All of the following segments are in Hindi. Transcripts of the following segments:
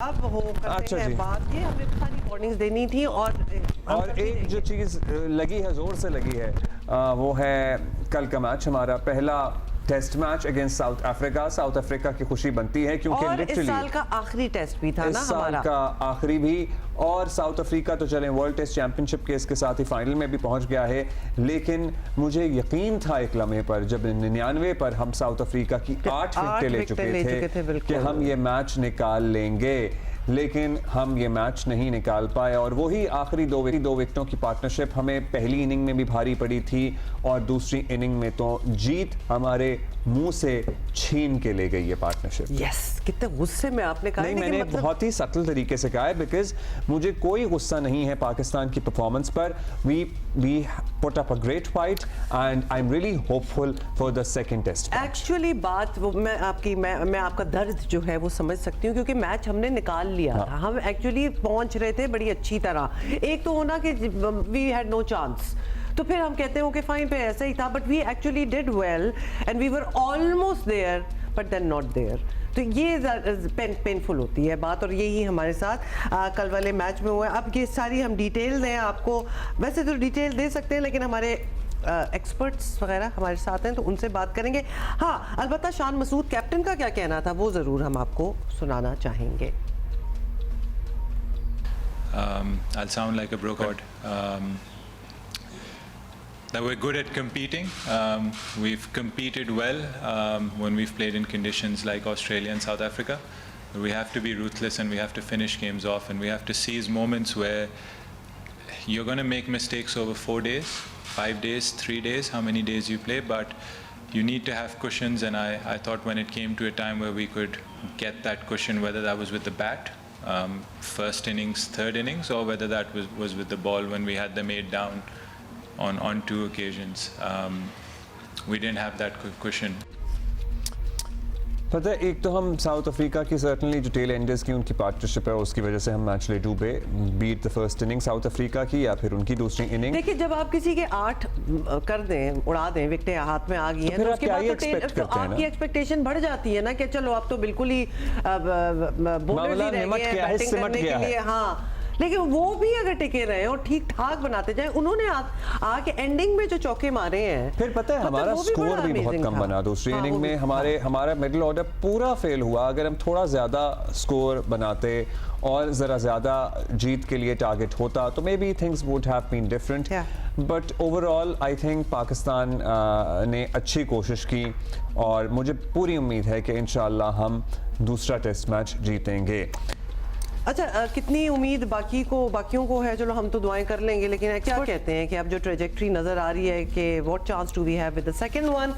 अब हो करते हैं बात ये हमें सारी वार्निंग्स देनी थी और एक जो चीज़ लगी है, ज़ोर से लगी है, वो है कल का मैच, हमारा पहला test match against South Africa. South Africa की खुशी बनती है क्योंकि और इस साल का आखिरी टेस्ट भी था ना हमारा, इस साल का आखिरी भी। और साउथ अफ्रीका तो चलें वर्ल्ड टेस्ट चैंपियनशिप के इसके साथ ही फाइनल में भी पहुंच गया है, लेकिन मुझे यकीन था एक लम्हे पर जब 99 पर हम साउथ अफ्रीका की 8 विकेटें ले चुके थे कि हम ये मैच निकाल लेंगे, लेकिन हम ये मैच नहीं निकाल पाए। और वही आखिरी दो विकेटों की पार्टनरशिप हमें पहली इनिंग में भी भारी पड़ी थी और दूसरी इनिंग में तो जीत हमारे मुंह से छीन के ले गई ये पार्टनरशिप। यस, कितने गुस्से में आपने कहा। नहीं, मैंने बहुत ही सटल तरीके से कहा है, बिकॉज मुझे कोई गुस्सा नहीं है पाकिस्तान की परफॉर्मेंस पर। We put up a great fight and I am really hopeful for the second test. Actually बात वो मैं आपका दर्द जो है वो समझ सकती हूँ, क्योंकि मैच हमने निकाल लिया था। हम एक्चुअली पहुंच रहे थे बड़ी अच्छी तरह। एक तो होना कि वी हैड नो चांस, तो फिर हम कहते हैं कि फाइन पे ऐसा ही था, but we actually did well and we were almost there but then not there. तो ये पेनफुल होती है बात, और यही हमारे साथ कल वाले मैच में हुआ है। अब ये सारी हम डिटेल दें आपको, वैसे तो डिटेल दे सकते हैं, लेकिन हमारे एक्सपर्ट्स वगैरह हमारे साथ हैं तो उनसे बात करेंगे। हाँ, अलबत्ता शान मसूद कैप्टन का क्या कहना था वो ज़रूर हम आपको सुनाना चाहेंगे। I'll sound like a broke-out. That we're good at competing. We've competed well when we've played in conditions like Australia and South Africa. We have to be ruthless and we have to finish games off, and we have to seize moments where you're going to make mistakes over 4 days, 5 days, 3 days, how many days you play, but you need to have cushions. And I thought when it came to a time where we could get that cushion, whether that was with the bat, first innings, third innings, or whether that was with the ball when we had them 8 down on 2 occasions. We didn't have that cushion. पता है, एक तो हम साउथ अफ्रीका की सर्टनली जो टेल एंडर्स की उनकी पार्टनरशिप है उसकी वजह से हम मैच ले डूबे, beat the first inning South Africa की या फिर उनकी दूसरी इनिंग। देखिए, जब आप किसी के 8 कर दें, उड़ा दें, विकेटें हाथ में आ गई हैं, तो उसके बाद तो आपकी एक्सपेक्टेशन बढ़ जाती है ना कि चलो अब तो बिल्कुल ही बॉलर्स ही रह गए हैं बैटिंग करने के लिए। हाँ, लेकिन वो भी अगर टिके रहे और ठीक ठाक बनाते जाए, उन्होंने आके एंडिंग में जो चौके मारे हैं, फिर पता है हमारा स्कोर भी बहुत कम बना दूसरी इनिंग में। हमारा मिडिल ऑर्डर पूरा फेल हुआ। अगर हम थोड़ा ज़्यादा स्कोर बनाते और ज़रा ज़्यादा जीत के लिए टारगेट होता तो maybe things would have been different. But overall I think Pakistan ने अच्छी कोशिश की और मुझे पूरी उम्मीद है कि इंशाल्लाह हम दूसरा टेस्ट मैच जीतेंगे। अच्छा, कितनी उम्मीद बाकियों को है? चलो हम तो दुआएं कर लेंगे, लेकिन क्या कहते हैं कि अब जो ट्रेजेक्ट्री नज़र आ रही है कि what chance do we have with the second one.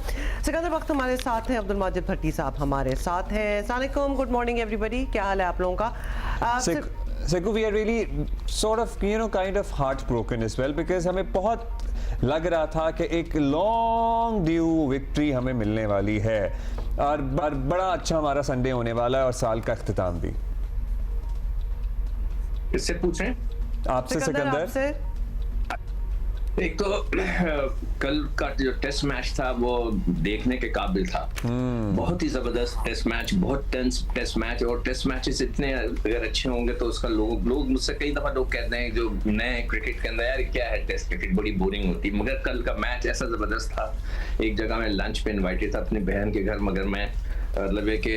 Sikandar वक्त हमारे साथ हैं, अब्दुल माजिद भट्टी साहब हमारे साथ हैं। अस्सलाम वालेकुम, गुड मॉर्निंग एवरीबॉडी, क्या हाल है आप लोगों का? Seku, we are really sort of kind of heartbroken as well, because हमें बहुत लग रहा था कि एक लॉन्ग ड्यू विक्ट्री हमें मिलने वाली है और बड़ा अच्छा हमारा संडे होने वाला है और साल का इख्तिताम भी। किससे पूछें? आपसे सिकंदर। एक तो कल का जो टेस्ट मैच था वो देखने के काबिल था। बहुत ही जबरदस्त टेस्ट मैच, बहुत टेंस टेस्ट मैच। और टेस्ट मैचेस इतने अगर अच्छे होंगे तो उसका लोग मुझसे कई दफा लोग कहते हैं जो नए क्रिकेट के अंदर, यार क्या है टेस्ट क्रिकेट, बड़ी बोरिंग होती है। मगर कल का मैच ऐसा जबरदस्त था। एक जगह मैं लंच पे इन्वाइटेड था अपनी बहन के घर, मगर मैं मतलब है कि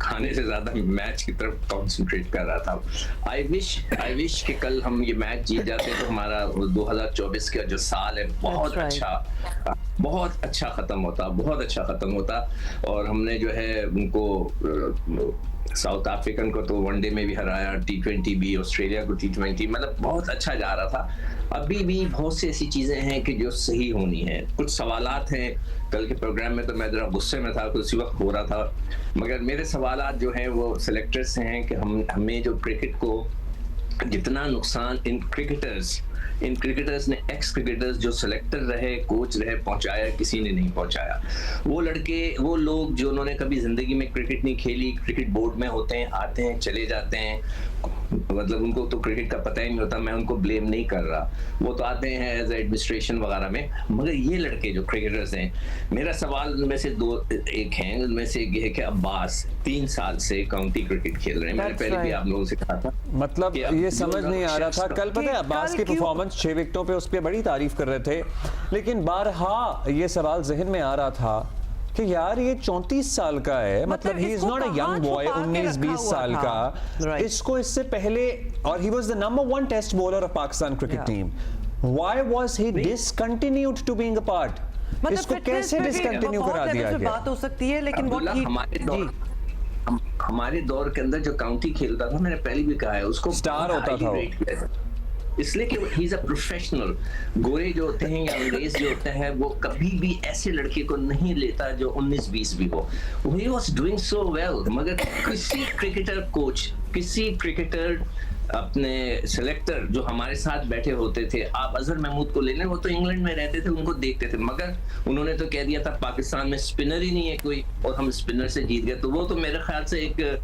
खाने से ज्यादा मैच की तरफ कंसंट्रेट कर रहा था। आई विश कि कल हम ये मैच जीत जाते तो हमारा 2024 का जो साल है बहुत अच्छा खत्म होता। और हमने जो है उनको साउथ अफ्रीकन को तो वनडे में भी हराया, T20 भी, ऑस्ट्रेलिया को T20, मतलब बहुत अच्छा जा रहा था। अभी भी बहुत सी ऐसी चीजें हैं कि जो सही होनी है। कुछ सवालात हैं, कल के प्रोग्राम में तो मैं जरा गुस्से में था, उसी वक्त हो रहा था, मगर मेरे सवालात जो हैं वो सिलेक्टर्स से हैं कि हमें जो क्रिकेट को जितना नुकसान इन क्रिकेटर्स इन क्रिकेटर्स ने, एक्स क्रिकेटर्स जो सेलेक्टर रहे, कोच रहे, पहुंचाया किसी ने नहीं पहुंचाया। वो लड़के, वो लोग जो उन्होंने कभी जिंदगी में क्रिकेट नहीं खेली, क्रिकेट बोर्ड में होते हैं, आते हैं चले जाते हैं, मतलब उनको तो क्रिकेट का पता ही नहीं होता, मैं उनको ब्लेम नहीं कर रहा, वो तो आते हैं एज एडमिनिस्ट्रेशन वगैरह में। मगर ये लड़के जो क्रिकेटर्स हैं, मेरा सवाल उनमें से दो एक हैं, उनमें से एक है कि अब्बास 3 साल से काउंटी क्रिकेट खेल रहे हैं। मैंने पहले भी आप लोगों से कहा था, मतलब ये समझ नहीं आ रहा था। कल पता है अब्बास की परफॉर्मेंस 6 विकेटों पे, उस पर बड़ी तारीफ कर रहे थे, लेकिन बारहा ये सवाल जहन में आ रहा था कि यार ये 34 साल का है, मतलब he is not a young boy, 19-20 साल का। इसको इससे पहले, और he was the number 1 test bowler of Pakistan cricket team, why was he discontinued to being a part? इसको कैसे डिसकंटिन्यू करा दिया गया? बात हो सकती है, लेकिन हमारे दौर के अंदर जो काउंटी खेलता था, मैंने पहले भी कहा है, उसको स्टार होता था इसलिए कि ही इज अ प्रोफेशनल। गोरे जो होते हैं या अंग्रेज जो होते हैं, वो कभी भी ऐसे लड़के को नहीं लेता जो 19-20 भी हो। He was doing so well, मगर किसी क्रिकेटर कोच, किसी क्रिकेटर अपने सेलेक्टर जो हमारे साथ बैठे होते थे, आप अजहर महमूद को ले लें, वो तो इंग्लैंड में रहते थे, उनको देखते थे, मगर उन्होंने तो कह दिया था पाकिस्तान में स्पिनर ही नहीं है कोई, और हम स्पिनर से जीत गए। तो वो तो मेरे ख्याल से एक,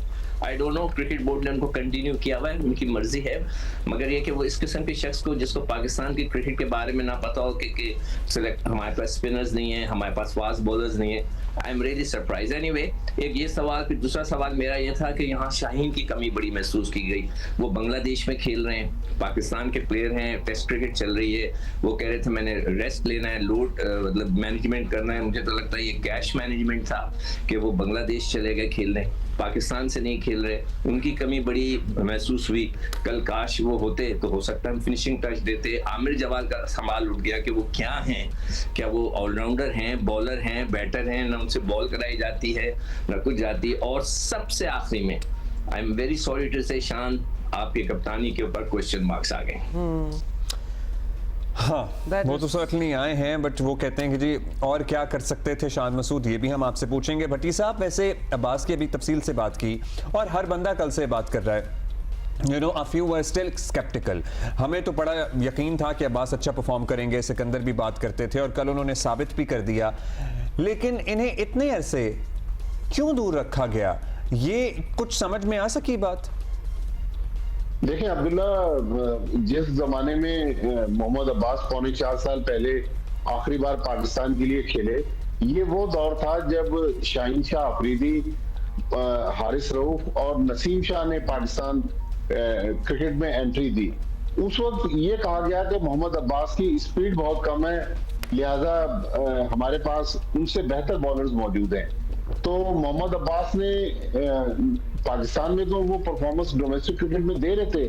I don't know, cricket board ने उनको कंटिन्यू किया हुआ है, उनकी मर्जी है, मगर ये कि वो इस किस्म के शख्स को, जिसको पाकिस्तान की क्रिकेट के बारे में ना पता हो कि सेलेक्ट, हमारे पास स्पिनर्स नहीं है, हमारे पास फास्ट बॉलर्स नहीं है, आई एम रियली सरप्राइज। एनीवे, एक ये सवाल, फिर दूसरा सवाल मेरा ये था कि यहाँ शाहीन की कमी बड़ी महसूस की गई। वो बांग्लादेश में खेल रहे हैं, पाकिस्तान के प्लेयर हैं, टेस्ट क्रिकेट चल रही है, वो कह रहे थे मैंने रेस्ट लेना है, लोड मतलब मैनेजमेंट करना है। मुझे तो लगता है ये कैश मैनेजमेंट था कि वो बांग्लादेश चले गए खेलने, पाकिस्तान से नहीं खेल रहे, उनकी कमी बड़ी महसूस हुई। कल काश वो होते तो हो सकता है हम फिनिशिंग टच देते। आमिर जवाल का सवाल उठ गया कि वो क्या हैं, क्या वो ऑलराउंडर हैं, बॉलर हैं, बैटर हैं, ना उनसे बॉल कराई जाती है ना कुछ जाती है। और सबसे आखिरी में, I am very sorry to say Shan, आपकी कप्तानी के ऊपर क्वेश्चन मार्क्स आ गए। हाँ, वो तो सर्टनली आए हैं, बट वो कहते हैं कि जी और क्या कर सकते थे शान मसूद, ये भी हम आपसे पूछेंगे। भट्टी साहब, वैसे अब्बास की अभी तफसील से बात की, और हर बंदा कल से बात कर रहा है, You know, a few were still skeptical. हमें तो बड़ा यकीन था कि अब्बास अच्छा परफॉर्म करेंगे, सिकंदर भी बात करते थे, और कल उन्होंने साबित भी कर दिया, लेकिन इन्हें इतने अरसे क्यों दूर रखा गया, ये कुछ समझ में आ सकी बात? देखिए अब्दुल्ला, जिस जमाने में मोहम्मद अब्बास 4.25 साल पहले आखिरी बार पाकिस्तान के लिए खेले, ये वो दौर था जब शाहीन शाह अफरीदी, हारिस रऊफ और नसीम शाह ने पाकिस्तान क्रिकेट में एंट्री दी। उस वक्त ये कहा गया कि मोहम्मद अब्बास की स्पीड बहुत कम है, लिहाजा हमारे पास उनसे बेहतर बॉलर्स मौजूद हैं। तो मोहम्मद अब्बास ने पाकिस्तान में तो वो परफॉर्मेंस डोमेस्टिक क्रिकेट में दे रहे थे,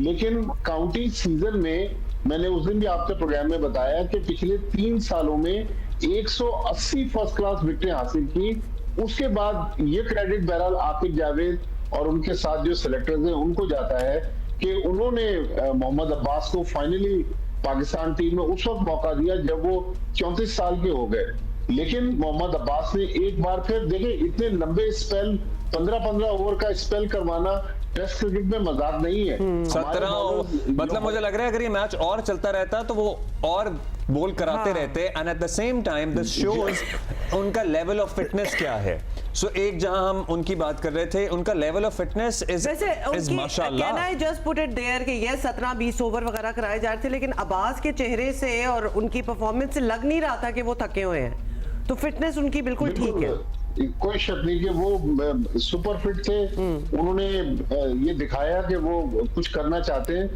लेकिन काउंटी सीजन में मैंने उस दिन भी आपके प्रोग्राम में बताया कि पिछले 3 सालों में 180 फर्स्ट क्लास विकेटें हासिल की। उसके बाद ये क्रेडिट बहरहाल आकिब जावेद और उनके साथ जो सेलेक्टर्स हैं उनको जाता है कि उन्होंने मोहम्मद अब्बास को फाइनली पाकिस्तान टीम में उस वक्त मौका दिया जब वो 34 साल के हो गए। लेकिन मोहम्मद अब्बास ने एक बार फिर, देखे इतने लंबे स्पेल, 15-15 ओवर का स्पेल करवाना टेस्ट क्रिकेट में मजाक नहीं है। 17, मतलब मुझे लग रहा है अगर ये मैच और चलता रहता तो वो और बोल कराते रहते, and at the same time this shows उनका लेवल ऑफ फिटनेस क्या है। सो एक जहां हम उनकी बात कर रहे थे, उनका लेवल ऑफ फिटनेस इज माशाल्लाह। Can I just put it there कि ये 17-20 ओवर वगैरह कराए जा रहे थे, लेकिन अब्बास के चेहरे से और उनकी परफॉर्मेंस से लग नहीं रहा था कि वो थके हुए हैं, तो फिटनेस उनकी बिल्कुल ठीक है, कोई शक नहीं कि वो सुपर फिट थे। उन्होंने ये दिखाया कि वो कुछ करना चाहते हैं,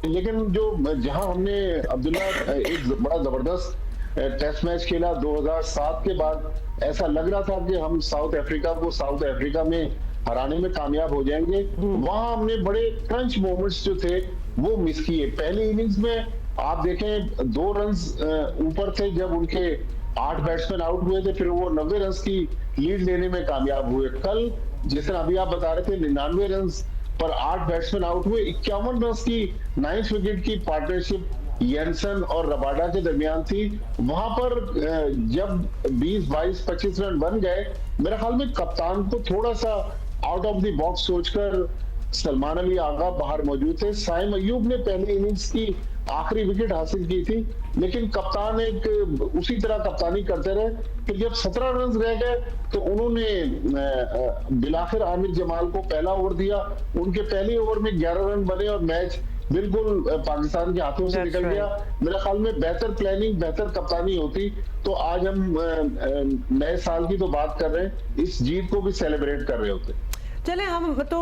लेकिन जो जहां हमने अब्दुल्ला एक बड़ा जबरदस्त टेस्ट मैच खेला 2007 के बाद, ऐसा लग रहा था कि हम साउथ अफ्रीका में हराने में कामयाब हो जाएंगे। वहां हमने बड़े क्रंच मोमेंट्स जो थे वो मिस किए। पहली इनिंग्स में आप देखें 2 रन ऊपर थे जब उनके 8 बैट्समैन आउट हुए थे, फिर वो 90 रन की लीड लेने में कामयाब हुए। कल जिस तरह अभी आप बता रहे थे 99 रन पर 8 बैट्समैन आउट हुए, 51 रन की 9th विकेट की पार्टनरशिप येंसन और रबाडा के दरमियान थी। वहां पर जब 20, 22, 25 रन बन गए, मेरे ख्याल में कप्तान को थोड़ा सा आउट ऑफ द बॉक्स सोचकर सलमान अली आगा बाहर मौजूद थे। साइम अयूब ने पहली इनिंग्स की आखिरी विकेट हासिल की थी, लेकिन कप्तान एक उसी तरह कप्तानी करते रहे। फिर जब 17 रन रह गए तो उन्होंने बिलाखिर आमिर जमाल को पहला ओवर दिया। उनके पहले ओवर में 11 रन बने और मैच बिल्कुल पाकिस्तान के हाथों से निकल गया। मेरे ख्याल में बेहतर प्लानिंग, बेहतर कप्तानी होती तो आज हम नए साल की तो बात कर रहे हैं, इस जीत को भी सेलिब्रेट कर रहे होते। चले हम तो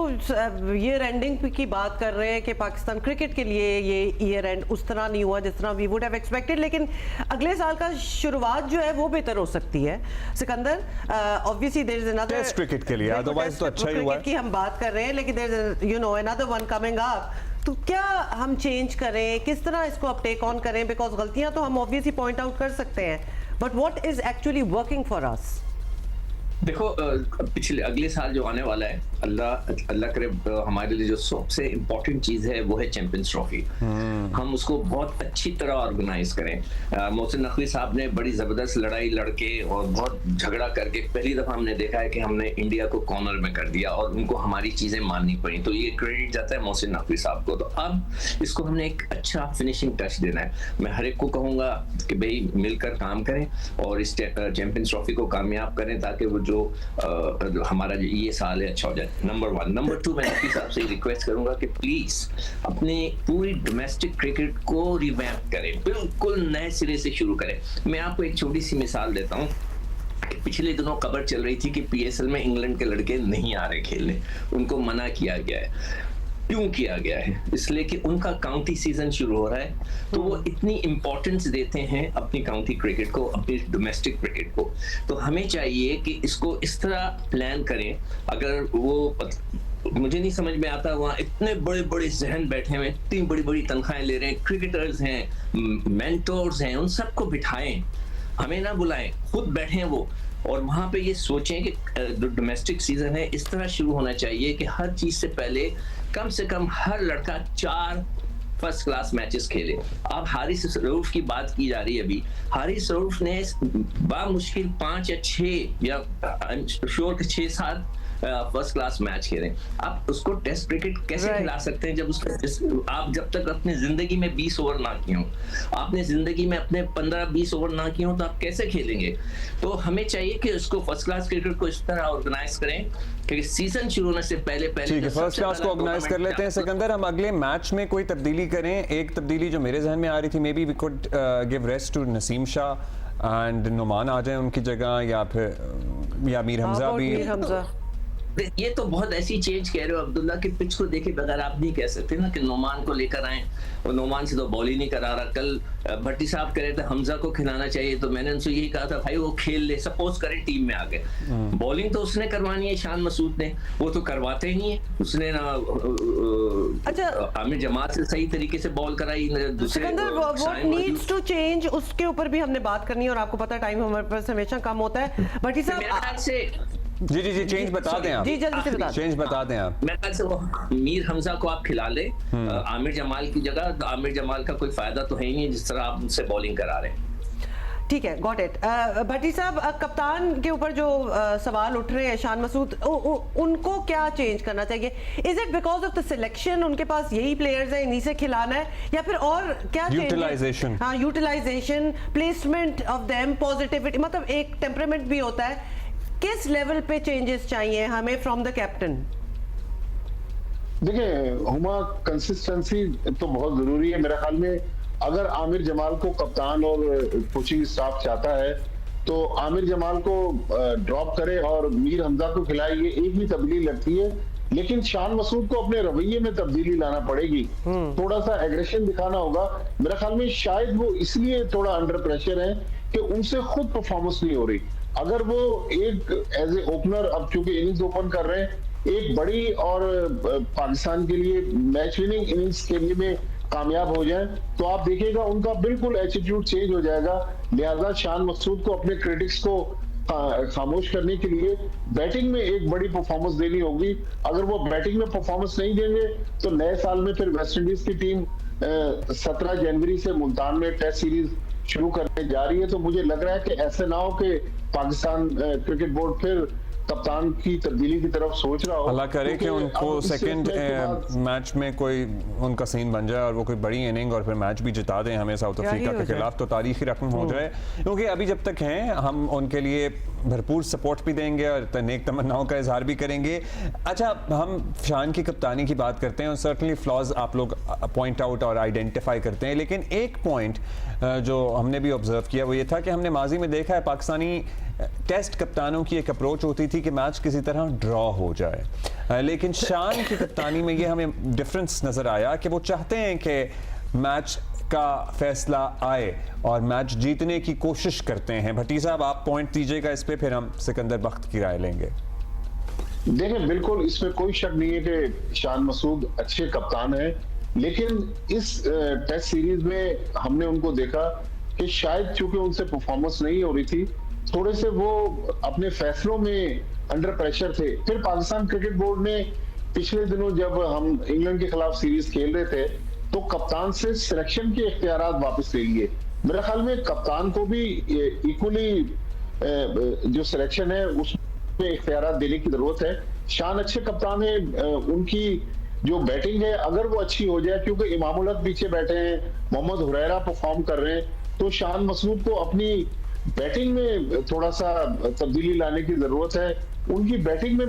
ईयर एंडिंग की बात कर रहे हैं कि पाकिस्तान क्रिकेट के लिए ये ईयर एंड उस तरह नहीं हुआ जिस तरह वी वुड हैव एक्सपेक्टेड, लेकिन अगले साल का शुरुआत जो है वो बेहतर हो सकती है। Sikandar, obviously there is another test cricket के लिए, अदरवाइज तो अच्छा ही हुआ है की हम बात कर रहे हैं, लेकिन there is you know another one coming up. तो क्या हम चेंज करें, किस तरह इसको अब टेक ऑन करें? बिकॉज गलतियां तो हम ऑब्वियसली पॉइंट आउट कर सकते हैं, but what is actually working for us? देखो, पिछले अगले साल जो आने वाला है, अल्लाह करे हमारे लिए जो सबसे इम्पोर्टेंट चीज है वो है चैंपियंस ट्रॉफी। हम उसको बहुत अच्छी तरह ऑर्गेनाइज करें। मोहसिन नकवी साहब ने बड़ी जबरदस्त लड़ाई लड़के और बहुत झगड़ा करके पहली दफा हमने देखा है कि हमने इंडिया को कॉर्नर में कर दिया और उनको हमारी चीजें माननी पड़ी, तो ये क्रेडिट जाता है मोहसिन नकवी साहब को। तो अब इसको हमने एक अच्छा फिनिशिंग टच देना है। मैं हर एक को कहूंगा कि भाई मिलकर काम करें और इस चैंपियंस ट्रॉफी को कामयाब करें, ताकि वो जो हमारा जो ये साल है अच्छा हो जाए। नंबर 1। नंबर 2, मैं नकवी साहब से रिक्वेस्ट करूंगा कि प्लीज अपने पूरी डोमेस्टिक क्रिकेट को रिवैम्प करें, बिल्कुल नए सिरे से शुरू करें। मैं आपको एक छोटी सी मिसाल देता हूँ। पिछले दिनों खबर चल रही थी कि पीएसएल में इंग्लैंड के लड़के नहीं आ रहे खेलने, उनको मना किया गया है। क्यों किया गया है? इसलिए कि उनका काउंटी सीजन शुरू हो रहा है, तो वो इतनी इंपॉर्टेंस देते हैं अपनी काउंटी क्रिकेट को, अपनी डोमेस्टिक क्रिकेट को। तो हमें चाहिए कि इसको इस तरह प्लान करें। अगर वो मुझे नहीं समझ में आता, वहाँ इतने बड़े बड़े जहन बैठे हुए, इतनी बड़ी बड़ी तनख्वाहें ले रहे हैं, क्रिकेटर्स हैं, मेंटोर्स हैं, उन सबको बिठाएं, हमें ना बुलाएं, खुद बैठें वो, और वहां पे ये सोचें कि डोमेस्टिक सीजन है इस तरह शुरू होना चाहिए कि हर चीज से कम हर लड़का 4 फर्स्ट क्लास मैचेस खेले। अब हारिस रऊफ की बात की जा रही है। अभी हारिस रऊफ ने बामुश्किल 5 या 6 या श्योर के 6-7 फर्स्ट क्लास मैच खेले। आप उसको टेस्ट क्रिकेट कैसे खिला सकते हैं जब उसका आप जब तक अपनी जिंदगी में 20 ओवर ना किए हो, आपने जिंदगी में अपने 15-20 ओवर ना किए हो, तो आप कैसे खेलेंगे? तो हमें चाहिए कि उसको फर्स्ट क्लास क्रिकेट को इस तरह ऑर्गेनाइज करें कि सीजन शुरू होने से पहले ठीक है, फर्स्ट क्लास को ऑर्गेनाइज कर लेते हैं। सिकंदर, हम अगले मैच में कोई तब्दीली करें। एक तब्दीली जो मेरे जहन में आ रही थी, maybe we could give rest to Naseem Shah and Noman आ जाए उनकी जगह, या फिर या मीर हमजा भी। ये तो बहुत ऐसी चेंज कह रहे हो अब्दुल्ला कि पिच को देखे बगैर आप नहीं कह सकते ना कि नोमान को लेकर आए, और नोमान से तो बॉल ही नहीं करा रहा। कल भट्टी साहब कह रहे थे हमजा को खिलाना चाहिए, तो मैंने उनसे यही कहा था भाई वो खेल ले, सपोज करें टीम में आ गए, बॉलिंग तो उसने करवानी है शान मसूद ने, वो तो करवाते ही नहीं है। उसने ना आमिर जमाल से सही तरीके से बॉल कराई। Sikandar, what needs to change, उसके ऊपर भी हमने बात करनी है, और आपको पता है टाइम हमारे पास हमेशा कम होता है। भट्टी साहब से जी चेंज बता दें आप। जी जल्दी से बता चेंज बता दें आप। मैं कल से वो मीर हमजा को आप खिला ले आमिर जमाल की जगह। तो आमिर जमाल का कोई फायदा तो है ही नहीं जिस तरह आप उनसे बॉलिंग करा रहे हैं। ठीक है, गॉट इट। भट्टी साहब, कप्तान के ऊपर जो सवाल उठ रहे हैं, शान मसूद, उनको क्या चेंज करना चाहिए? Is it because of the selection, उनके पास यही प्लेयर्स हैं, इन्हीं से खिलाना है, या फिर और क्या? यूटिलाइजेशन। हाँ, utilization, placement of them, positivity, मतलब एक टेम्परामेंट भी होता है। किस लेवल पे चेंजेस चाहिए हमें फ्रॉम द कैप्टन? देखिए हुमा, कंसिस्टेंसी तो बहुत जरूरी है मेरे ख्याल में। अगर आमिर जमाल को कप्तान और कोचिंग स्टाफ चाहता है तो आमिर जमाल को ड्रॉप करे और मीर हमजा को खिलाए, ये एक ही तब्दीली लगती है। लेकिन शान मसूद को अपने रवैये में तब्दीली लाना पड़ेगी, थोड़ा सा एग्रेशन दिखाना होगा। मेरे ख्याल में शायद वो इसलिए थोड़ा अंडर प्रेशर है कि उनसे खुद परफॉर्मेंस नहीं हो रही। अगर वो एक एज ए ओपनर, अब चूंकि इनिंग्स ओपन कर रहे हैं, एक बड़ी और पाकिस्तान के लिए मैच विनिंग इनिंग्स के लिए में कामयाब हो जाए, तो आप देखिएगा उनका बिल्कुल एटीट्यूड चेंज हो जाएगा। लिहाजा शान मसूद को अपने क्रिटिक्स को खामोश करने के लिए बैटिंग में एक बड़ी परफॉर्मेंस देनी होगी। अगर वो बैटिंग में परफॉर्मेंस नहीं देंगे तो नए साल में फिर वेस्ट इंडीज की टीम 17 जनवरी से मुल्तान में टेस्ट सीरीज शुरू करने जा रही है। तो मुझे लग रहा है कि ऐसे ना हो कि पाकिस्तान क्रिकेट बोर्ड फिर कप्तान की तब्दीली की तरफ सोच रहा हो। अल्लाह करे कि क्योंकि उनको अब इस सेकंड मैच के बाद- मैच में कोई उनका सीन बन जाए और वो कोई बड़ी इनिंग और फिर मैच भी जिता दें हमें साउथ क्या ही अफ्रीका हो के जाए। खिलाफ, तो तारीखी रकम हो जाए। क्योंकि अभी जब तक हैं हम उनके लिए भरपूर सपोर्ट भी देंगे और नेक तमन्नाओं का इजहार भी करेंगे। अच्छा, हम शान की कप्तानी की बात करते हैं और सर्टनली फ्लॉज आप लोग पॉइंट आउट और आइडेंटिफाई करते हैं, लेकिन एक पॉइंट जो हमने भी ऑब्जर्व किया वो ये था कि हमने माजी में देखा है पाकिस्तानी टेस्ट कप्तानों की एक अप्रोच होती थी कि मैच किसी तरह ड्रॉ हो जाए, लेकिन शान की कप्तानी में ये हमें डिफरेंस नज़र आया कि वो चाहते हैं कि मैच का फैसला आए और मैच जीतने की कोशिश करते हैं। भट्टी साहब, आप पॉइंट दीजिएगा इस पे, फिर हम सिकंदर बख्त की राय लेंगे। देखिए, बिल्कुल इसमें कोई शक नहीं है कि शान मसूद अच्छे कप्तान हैं, लेकिन इस टेस्ट सीरीज में हमने उनको देखा कि शायद चूंकि उनसे परफॉर्मेंस नहीं हो रही थी, थोड़े से वो अपने फैसलों में अंडर प्रेशर थे। फिर पाकिस्तान क्रिकेट बोर्ड ने पिछले दिनों जब हम इंग्लैंड के खिलाफ सीरीज खेल रहे थे तो कप्तान से सिलेक्शन के इख्तियारात वापस ले लिए। मेरे ख्याल में कप्तान को भी इक्वली जो सिलेक्शन है उसमें इख्तियारात देने की जरूरत है। शान अच्छे कप्तान है, उनकी जो बैटिंग है अगर वो अच्छी हो जाए, क्योंकि इमामुल हक पीछे बैठे हैं, मोहम्मद हुरैरा परफॉर्म कर रहे हैं, तो शान मसूद को अपनी बैटिंग में थोड़ा सा तब्दीली लाने की जरूरत है। उनकी बैटिंग में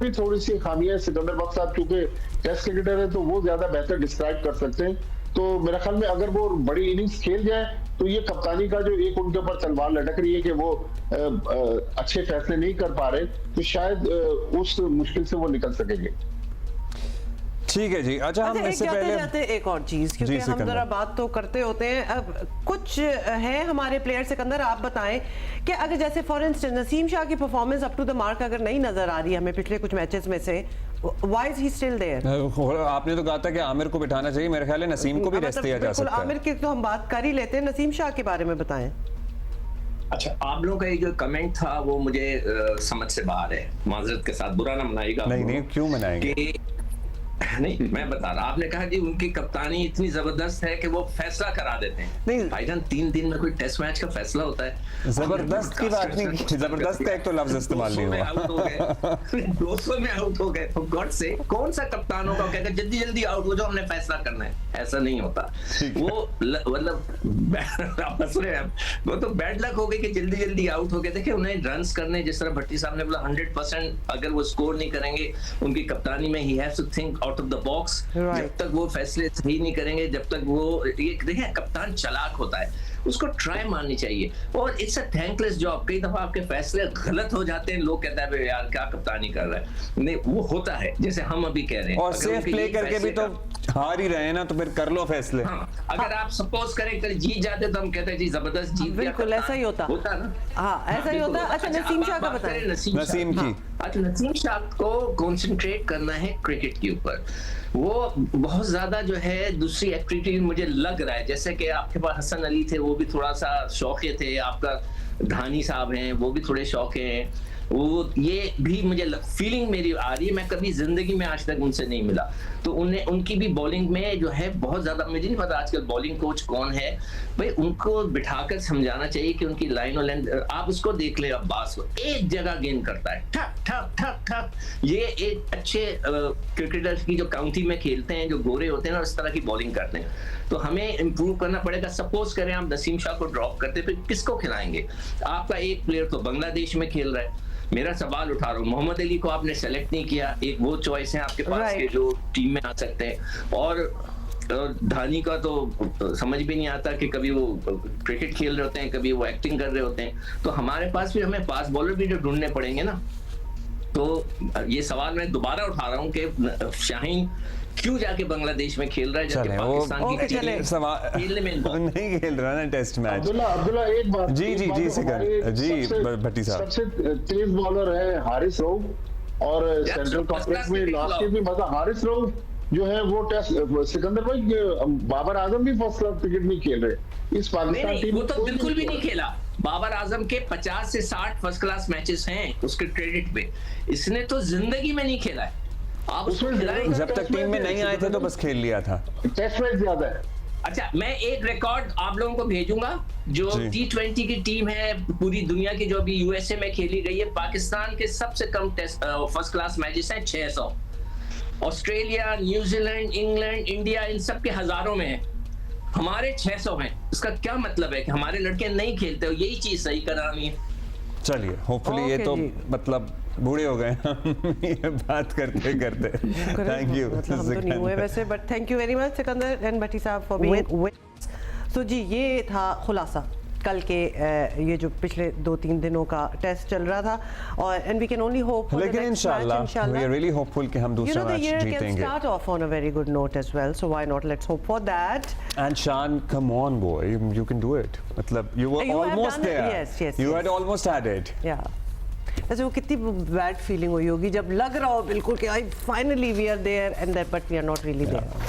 भी थोड़ी सी खामियां है। सिकंदर बख्त साहब चूंकि टेस्ट क्रिकेटर है तो वो ज्यादा बेहतर डिस्क्राइब कर सकते हैं। तो मेरे ख्याल में अगर वो बड़ी इनिंग्स खेल जाए तो ये कप्तानी का जो एक उनके ऊपर तलवार लटक रही है कि वो अच्छे फैसले नहीं कर पा रहे, तो शायद उस मुश्किल से वो निकल सकेंगे। ठीक है जी। अच्छा, हम इससे पहले जाते एक और चीज, क्योंकि हम सिकंदर। जरा बात तो करते होते हैं। अब कुछ है हमारे प्लेयर, सिकंदर आप बताएं कि अगर जैसे फॉर इंस्टेंस नसीम शाह की performance up to the mark अगर नहीं नजर आ रही हमें पिछले कुछ मैचेस में से, why is he still there? आपने तो कहा था कि आमिर को बिठाना चाहिए, मेरे ख्याल है नसीम को भी रेस्ट दिया जा सकता है। आमिर की तो हम बात कर ही लेते हैं, नसीम शाह के बारे में बताएं। अच्छा, आप लोगों का ये जो कमेंट था वो मुझे समझ से बाहर है, माजरत के साथ, बुरा ना मनाइएगा। नहीं, क्यों मनाएंगे? नहीं, मैं बता रहा, आपने कहा कि उनकी कप्तानी इतनी जबरदस्त है कि वो फैसला करा देते हैं। नहीं। भाईजान 3 दिन में कोई टेस्ट मैच का फैसला होता है? जबरदस्त की बात नहीं की, जबरदस्त का एक तो लफ्ज इस्तेमाल नहीं हुआ। 200 में आउट हो गए तो गॉड से कौन सा कप्तान होगा कहकर जल्दी जल्दी आउट हो जाओ, हमने फैसला करना है? ऐसा नहीं होता। वो मतलब आप हंस रहे हैं, वो तो बैड लक हो गई कि जल्दी जल्दी आउट हो गए। देखिए, उन्हें रन्स करने, जिस तरह भट्टी साहब ने बोला 100% अगर वो स्कोर नहीं करेंगे उनकी कप्तानी में, he has to think out of the box. जब तक वो फैसले सही नहीं करेंगे, जब तक वो ये देखिए, कप्तान चालाक होता है, उसको ट्राई मारनी चाहिए। और इट्स अ थैंकलेस जॉब। कई दफा आपके फैसले गलत हो जाते हैं, लोग कहते हैं यार क्या कप्तानी कर रहा है। नहीं, वो होता है, जैसे हम अभी कह रहे हैं। और सेफ प्ले करके भी तो हार ही रहे हैं ना, तो फिर कर लो फैसले। हाँ, अगर आप सपोज करें कल जीत जाते तो हम कहते हैं जी जबरदस्त जीत गया। बिल्कुल ऐसा ही होता ना। हाँ, ऐसा ही होता। अच्छा, नसीम शाह का बताएं। नसीम की। अच्छा, नसीम शाह को कंसंट्रेट करना है क्रिकेट के ऊपर। वो बहुत ज्यादा जो है दूसरी एक्टिविटी मुझे लग रहा है, जैसे कि आपके पास हसन अली थे, वो भी थोड़ा सा शौकिया थे, आपका धानी साहब हैं वो भी थोड़े शौके हैं, वो ये भी मुझे फीलिंग मेरी आ रही है। मैं कभी जिंदगी में आज तक उनसे नहीं मिला, तो उनकी भी बॉलिंग में जो है बहुत ज्यादा, मुझे नहीं पता आजकल बॉलिंग कोच कौन है भाई, उनको बिठाकर समझाना चाहिए कि उनकी लाइन और लेंथ, आप उसको देख ले, अब्बास को एक जगह गेंद करता है, ठक ठक ठक ठक। ये एक अच्छे क्रिकेटर्स की जो काउंटी में खेलते हैं, जो गोरे होते हैं ना, उस तरह की बॉलिंग करते हैं। तो हमें इंप्रूव करना पड़ेगा। सपोज करें आप नसीम शाह को ड्रॉप करते, फिर किसको खिलाएंगे? आपका एक प्लेयर तो बांग्लादेश में खेल रहा है। मेरा सवाल उठा रहा हूँ, मोहम्मद अली को आपने सेलेक्ट नहीं किया, एक वो चॉइस है आपके पास के जो टीम में आ सकते हैं। और धानी का तो समझ भी नहीं आता कि कभी वो क्रिकेट खेल रहे होते हैं, कभी वो एक्टिंग कर रहे होते हैं। तो हमारे पास भी हमें फास्ट बॉलर भी जो ढूंढने पड़ेंगे ना। तो ये सवाल मैं दोबारा उठा रहा हूँ कि शाहीन क्यों जाके बांग्लादेश में खेल रहा है, जबकि पाकिस्तान की टीम खेलने में नहीं खेल रहा ना टेस्ट मैच। अब्दुल्ला एक बात, जी भट्टी साहब, सबसे तेज बॉलर है हारिस रऊफ, और सेंट्रल कॉन्फ्रेंस में लास्ट ईयर भी मतलब हारिस रऊफ जो है वो टेस्ट, सिकंदर भाई बाबर आजम भी फर्स्ट क्लास क्रिकेट नहीं खेल रहे इस पाकिस्तान टीम में, वो तो बिल्कुल भी नहीं खेला। बाबर आजम के 50 से 60 फर्स्ट क्लास मैचेस हैं उसके क्रेडिट पे, इसने तो जिंदगी में नहीं खेला है। आप उसमें जब तक टीम में नहीं आए थे तो बस खेल लिया था। टेस्ट मैच ज्यादा है। अच्छा, मैं एक रिकॉर्ड आप लोगों को भेजूंगा। जो जी। T20 की टीम है पूरी दुनिया की, जो अभी यूएसए में खेली गई है, पाकिस्तान के सबसे कम टेस्ट फर्स्ट क्लास मैचेस हैं 600। ऑस्ट्रेलिया, न्यूजीलैंड, इंग्लैंड, इंडिया, इन सब के हजारों में है, हमारे 600 हैं। इसका क्या मतलब है कि हमारे लड़के नहीं खेलते हो, यही चीज सही करानी है। चलिए, होपफुली ये Okay तो जी। मतलब बूढ़े हो गए हम ये बात करते करते। Thank you. मतलब हम तो नहीं हुए वैसे, but thank you very much Sikandar and Bhatti sahab for being. सो जी, ये था खुलासा कल के ये जो पिछले 2-3 दिनों का टेस्ट चल रहा था, और and we can only hope लेकिन इंशाल्लाह वी आर रियली होपफुल कि हम You दूसरा know, the match year can जीतेंगे। start off on a very good note as well, so why not? Let's hope for that. And Shan, come on, boy, you can do it. मतलब you were You have almost done it. there. Yes, yes, You yes. had almost had it. Yeah. वैसे वो कितनी बैड फीलिंग हुई होगी जब लग रहा हो बिल्कुल कि I finally we are there and that, but we are not really there.